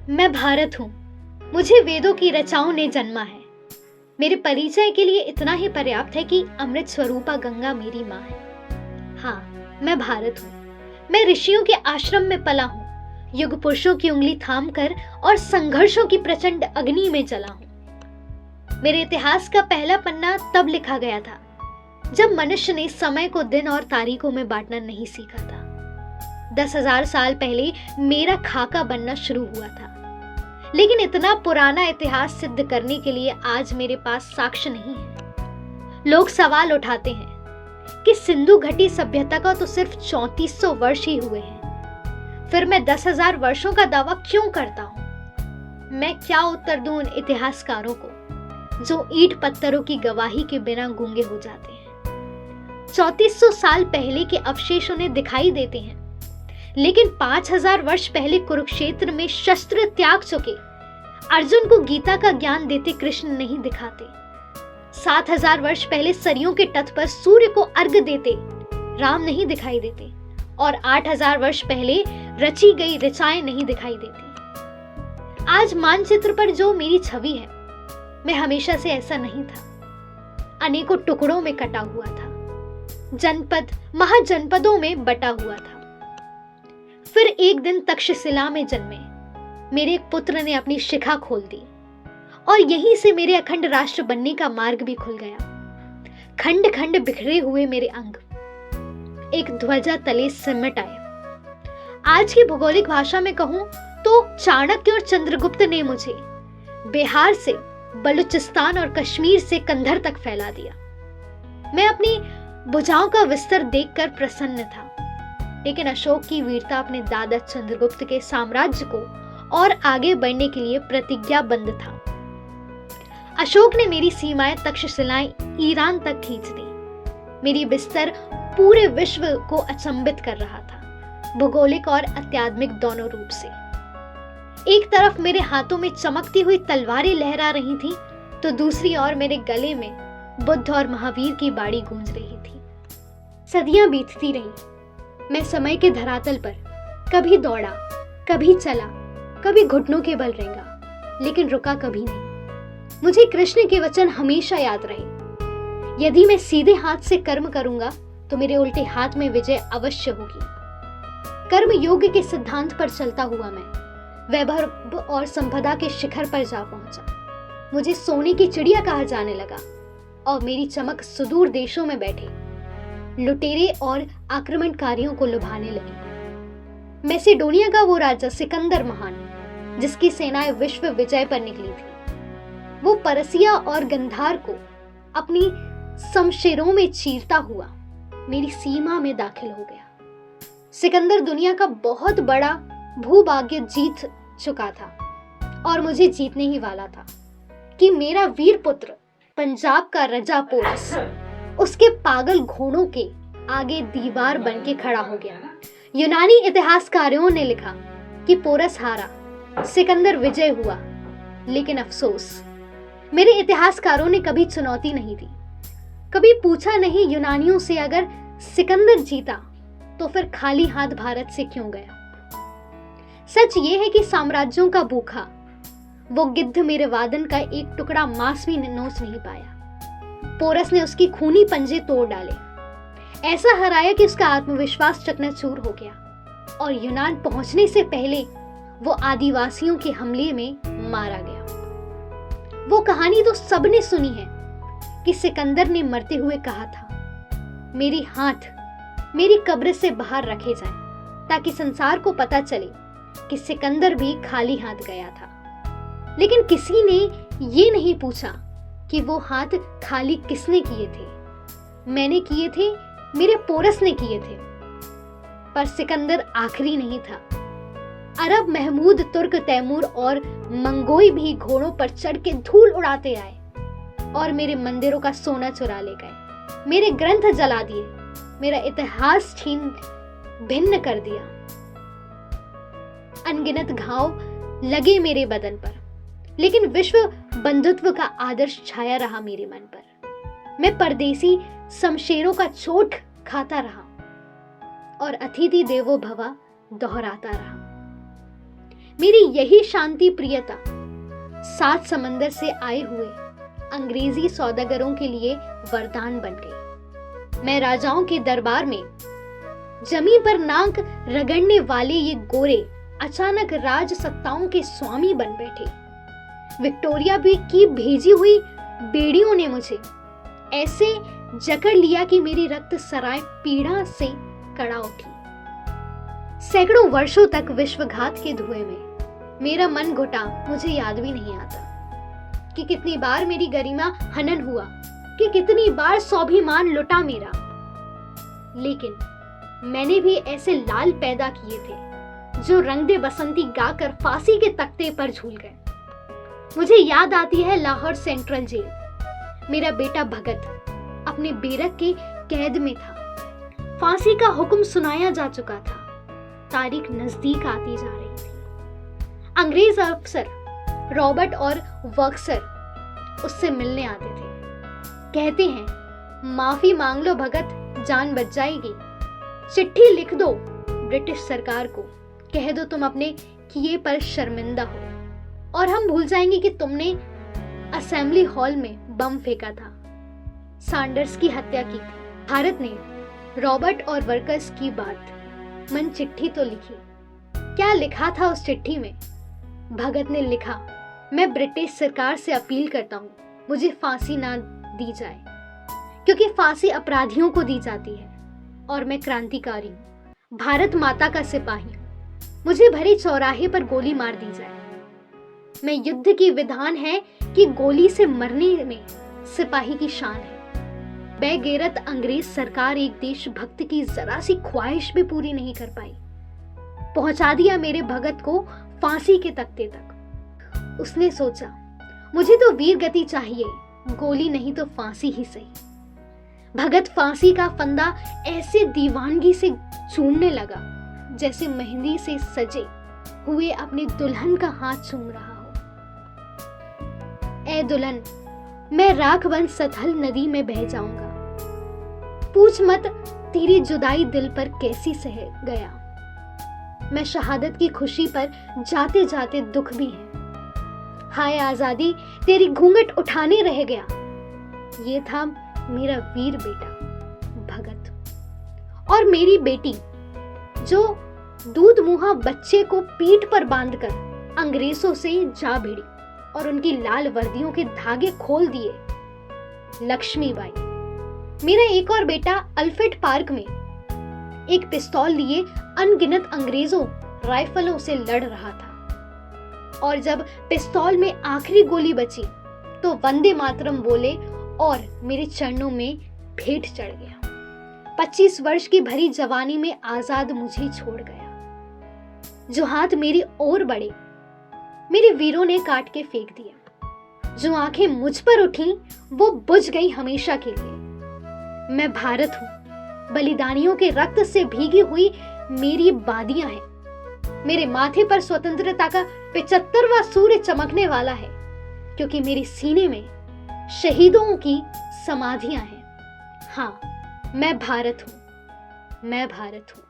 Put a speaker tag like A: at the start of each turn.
A: मैं भारत हूँ। मुझे वेदों की रचाओं ने जन्मा है। मेरे परिचय के लिए इतना ही पर्याप्त है कि अमृत स्वरूपा गंगा मेरी माँ है। हाँ, मैं भारत हूँ। मैं ऋषियों के आश्रम में पला हूँ, युग पुरुषों की उंगली थाम कर और संघर्षों की प्रचंड अग्नि में जला हूँ। मेरे इतिहास का पहला पन्ना तब लिखा गया था जब मनुष्य ने समय को दिन और तारीखों में बांटना नहीं सीखा था। 10,000 साल पहले मेरा खाका बनना शुरू हुआ था, लेकिन इतना पुराना इतिहास सिद्ध करने के लिए आज मेरे पास साक्ष्य नहीं है। लोग सवाल उठाते हैं कि सिंधु घटी सभ्यता का तो सिर्फ 3400 वर्ष ही हुए हैं, फिर मैं 10,000 वर्षों का दावा क्यों करता हूं? मैं क्या उत्तर दूं उन इतिहासकारों को जो ईंट पत्थरों की गवाही के बिना गूंगे हो जाते हैं। 3400 साल पहले के अवशेष उन्हें दिखाई देते हैं, लेकिन 5000 वर्ष पहले कुरुक्षेत्र में शस्त्र त्याग चुके अर्जुन को गीता का ज्ञान देते कृष्ण नहीं दिखाते। 7000 वर्ष पहले सरयू के तट पर सूर्य को अर्घ्य देते राम नहीं दिखाई देते, और 8000 वर्ष पहले रची गई ऋचाएं नहीं दिखाई देती। आज मानचित्र पर जो मेरी छवि है, मैं हमेशा से ऐसा नहीं था। अनेकों टुकड़ों में कटा हुआ था, जनपद महाजनपदों में बटा हुआ था। फिर एक दिन तक्षशिला में जन्मे मेरे एक पुत्र ने अपनी शिखा खोल दी, और यहीं से मेरे अखंड राष्ट्र बनने का मार्ग भी खुल गया। खंड खंड बिखरे हुए मेरे अंग एक ध्वजा तले सिमट आए। आज की भौगोलिक भाषा में कहूं तो चाणक्य और चंद्रगुप्त ने मुझे बिहार से बलूचिस्तान और कश्मीर से कंधर तक फैला दिया। मैं अपनी भुजाओं का विस्तार देखकर प्रसन्न था, लेकिन अशोक की वीरता अपने दादा चंद्रगुप्त के साम्राज्य को और आगे बढ़ने के लिए प्रतिज्ञाबद्ध था। अशोक ने मेरी सीमाएं तक्षशिलाएं ईरान तक खींच दी। मेरी बिस्तर पूरे विश्व को अचंभित कर रहा था, भौगोलिक और आध्यात्मिक दोनों रूप से। एक तरफ मेरे हाथों में चमकती हुई तलवारें लहरा रही थी, तो दूसरी ओर मेरे गले में बुद्ध और महावीर की बाड़ी गूंज रही थी। सदियां बीतती रही। मैं समय के धरातल पर कभी दौड़ा, कभी चला, कभी घुटनों के बल रेंगा, लेकिन रुका कभी नहीं। मुझे कृष्ण के वचन हमेशा याद रहे, यदि मैं सीधे हाथ से कर्म करूंगा तो मेरे उल्टे हाथ में विजय अवश्य होगी। कर्म योग के सिद्धांत पर चलता हुआ मैं वैभव और संपदा के शिखर पर जा पहुंचा। मुझे सोने की चिड़िया कहा जाने लगा, और मेरी चमक सुदूर देशों में बैठे लुटेरे और आक्रमणकारियों को लुभाने लगी। मैसेडोनिया का वो राजा सिकंदर महान, जिसकी सेनाएं विश्व विजय पर निकली थी, वो परसिया और गंधार को अपनी शमशीरों में चीरता हुआ मेरी सीमा में दाखिल हो गया। सिकंदर दुनिया का बहुत बड़ा भूभाग्य जीत चुका था, और मुझे जीतने ही वाला था कि मेरा वीर पुत्र पंजाब का राजा पोरस उसके पागल घोड़ों के आगे दीवार बन के खड़ा हो गया। यूनानी इतिहासकारों ने लिखा कि पोरस हारा, सिकंदर विजय हुआ, लेकिन अफसोस मेरे इतिहासकारों ने कभी चुनौती नहीं दी, कभी पूछा नहीं यूनानियों से अगर सिकंदर जीता तो फिर खाली हाथ भारत से क्यों गया। सच ये है कि साम्राज्यों का भूखा वो गिद्ध मेरे वादन का एक टुकड़ा मांस भी नोच नहीं पाया। पोरस ने उसकी खूनी पंजे तोड़ डाले, ऐसा हराया कि उसका आत्मविश्वास चकनाचूर हो गया, और यूनान पहुंचने से पहले वो आदिवासियों के हमले में मारा गया। वो कहानी तो सबने सुनी है कि सिकंदर ने मरते हुए कहा था, मेरे हाथ मेरी कब्र से बाहर रखे जाएं, ताकि संसार को पता चले कि सिकंदर भी खाली हाथ गया था। लेकिन किसी ने ये नहीं पूछा कि वो हाथ खाली किसने किए थे। मैंने किए थे, मेरे पोरस ने किए थे। पर सिकंदर आखिरी नहीं था। अरब, महमूद, तुर्क, तैमूर और मंगोई भी घोड़ों पर चढ़ के धूल उड़ाते आए और मेरे मंदिरों का सोना चुरा ले गए, मेरे ग्रंथ जला दिए, मेरा इतिहास छीन भिन्न कर दिया। अनगिनत घाव लगे मेरे बदन पर, लेकिन विश्व बंधुत्व का आदर्श छाया रहा मेरे मन पर। मैं परदेसी शमशेरों का चोट खाता रहा और अतिथि देवो भवा दोहराता रहा। मेरी यही शांति प्रियता 7 समंदर से आए हुए अंग्रेजी सौदागरों के लिए वरदान बन गई। मैं राजाओं के दरबार में जमीन पर नाक रगड़ने वाले ये गोरे अचानक राज सत्ताओं के स्वामी बन बैठे। विक्टोरिया भी की भेजी हुई बेड़ियों ने मुझे ऐसे जकड़ लिया कि मेरी रक्त सराय पीड़ा से कड़ा उठी। सैकड़ों वर्षों तक विश्वघात के धुएं में मेरा मन घुटा मुझे याद भी नहीं आता कि कितनी बार मेरी गरिमा हनन हुआ, कि कितनी बार स्वाभिमान लुटा मेरा। लेकिन मैंने भी ऐसे लाल पैदा किए थे जो रंग दे बसंती गाकर फांसी के तख्ते पर झूल गए। मुझे याद आती है लाहौर सेंट्रल जेल। मेरा बेटा भगत अपने बेरक के कैद में था। फांसी का हुक्म सुनाया जा चुका था। तारीख नजदीक आती जा रही थी। अंग्रेज अफसर रॉबर्ट और वर्कसर उससे मिलने आते थे। कहते हैं, माफी मांग लो भगत, जान बच जाएगी। चिट्ठी लिख दो ब्रिटिश सरकार को, कह दो तुम अपने किए पर शर्मिंदा हो और हम भूल जाएंगे कि तुमने असेंबली हॉल में बम फेंका था, सैंडर्स की हत्या की थी। भारत ने रॉबर्ट और वर्कर्स की बात मन चिट्ठी तो लिखी। क्या लिखा था उस चिट्ठी में? भगत ने लिखा, मैं ब्रिटिश सरकार से अपील करता हूँ मुझे फांसी ना दी जाए, क्योंकि फांसी अपराधियों को दी जाती है और मैं क्रांतिकारी हूँ, भारत माता का सिपाही हूँ। मुझे भरे चौराहे पर गोली मार दी जाए। मैं युद्ध की विधान है कि गोली से मरने में सिपाही की शान है। बेगैरत अंग्रेज सरकार एक देशभक्त की जरा सी ख्वाहिश भी पूरी नहीं कर पाई। पहुंचा दिया मेरे भगत को फांसी के तख्ते तक। उसने सोचा, मुझे तो वीर गति चाहिए, गोली नहीं तो फांसी ही सही। भगत फांसी का फंदा ऐसे दीवानगी से चूमने लगा जैसे मेहंदी से सजे हुए अपने दुल्हन का हाथ चूम रहा हो। ए दुल्हन, मैं राख बन सतहल नदी में बह जाऊंगा। पूछ मत तेरी जुदाई दिल पर कैसी सह गया। मैं शहादत की खुशी पर जाते जाते दुख भी है। हाय आजादी, तेरी घूंघट उठाने रह गया। ये था मेरा वीर बेटा भगत। और मेरी बेटी जो दूध मुहा बच्चे को पीठ पर बांधकर अंग्रेजों से जा भिड़ी और उनकी लाल वर्दियों के धागे खोल दिए, लक्ष्मीबाई। मेरा एक और बेटा अल्फ्रेड पार्क में एक पिस्तौल लिए अनगिनत अंग्रेजों राइफलों से लड़ रहा था और जब पिस्तौल में आखिरी गोली बची तो वंदे मातरम बोले और मेरे चरणों में भेंट चढ़ गया। 25 वर्ष की भरी जवानी में आजाद मुझे छोड़ गया। जो हाथ मेरी ओर बढ़े मेरे वीरों ने काट के फेंक दिया। जो आंखें मुझ पर उठी वो बुझ गई हमेशा के लिए। मैं भारत हूं, बलिदानियों के रक्त से भीगी हुई मेरी बादियां हैं। मेरे माथे पर स्वतंत्रता का 75वां सूर्य चमकने वाला है, क्योंकि मेरे सीने में शहीदों की समाधियां हैं। हाँ, मैं भारत हूं, मैं भारत हूं।